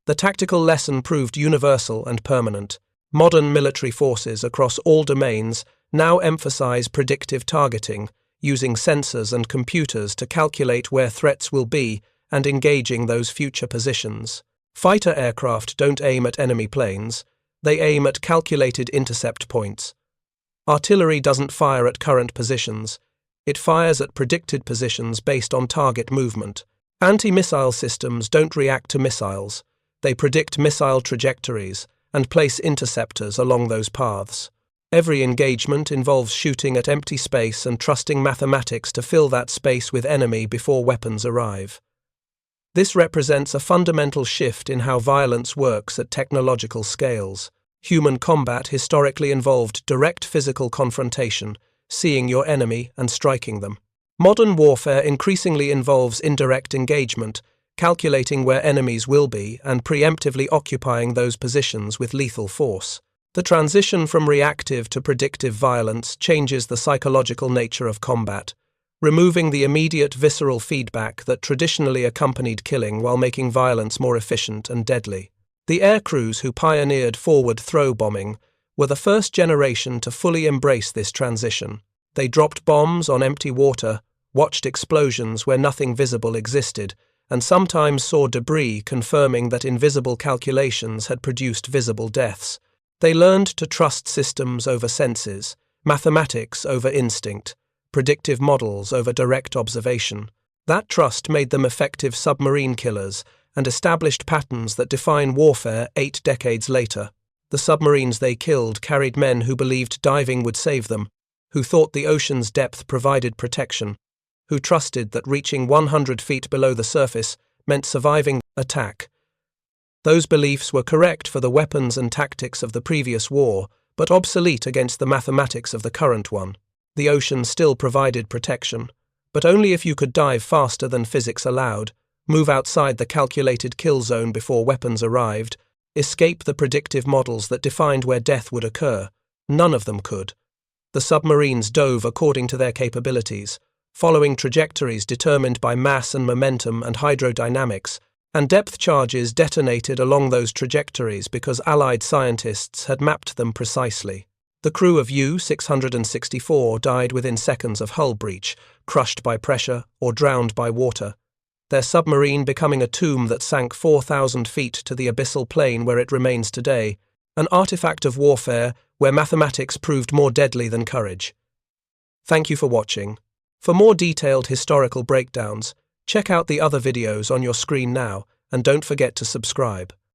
The tactical lesson proved universal and permanent. Modern military forces across all domains now emphasize predictive targeting, using sensors and computers to calculate where threats will be and engaging those future positions. Fighter aircraft don't aim at enemy planes, they aim at calculated intercept points. Artillery doesn't fire at current positions, it fires at predicted positions based on target movement. Anti-missile systems don't react to missiles, they predict missile trajectories and place interceptors along those paths. Every engagement involves shooting at empty space and trusting mathematics to fill that space with enemy before weapons arrive. This represents a fundamental shift in how violence works at technological scales. Human combat historically involved direct physical confrontation, seeing your enemy and striking them. Modern warfare increasingly involves indirect engagement, calculating where enemies will be and preemptively occupying those positions with lethal force. The transition from reactive to predictive violence changes the psychological nature of combat, removing the immediate visceral feedback that traditionally accompanied killing while making violence more efficient and deadly. The air crews who pioneered forward throw bombing were the first generation to fully embrace this transition. They dropped bombs on empty water, watched explosions where nothing visible existed, and sometimes saw debris confirming that invisible calculations had produced visible deaths. They learned to trust systems over senses, mathematics over instinct, predictive models over direct observation. That trust made them effective submarine killers and established patterns that define warfare 8 decades later. The submarines they killed carried men who believed diving would save them, who thought the ocean's depth provided protection, who trusted that reaching 100 feet below the surface meant surviving attack. Those beliefs were correct for the weapons and tactics of the previous war, but obsolete against the mathematics of the current one. The ocean still provided protection, but only if you could dive faster than physics allowed, move outside the calculated kill zone before weapons arrived, escape the predictive models that defined where death would occur. None of them could. The submarines dove according to their capabilities, following trajectories determined by mass and momentum and hydrodynamics, and depth charges detonated along those trajectories because Allied scientists had mapped them precisely. The crew of U-664 died within seconds of hull breach, crushed by pressure or drowned by water, their submarine becoming a tomb that sank 4,000 feet to the abyssal plain where it remains today, an artifact of warfare where mathematics proved more deadly than courage. Thank you for watching. For more detailed historical breakdowns, check out the other videos on your screen now and don't forget to subscribe.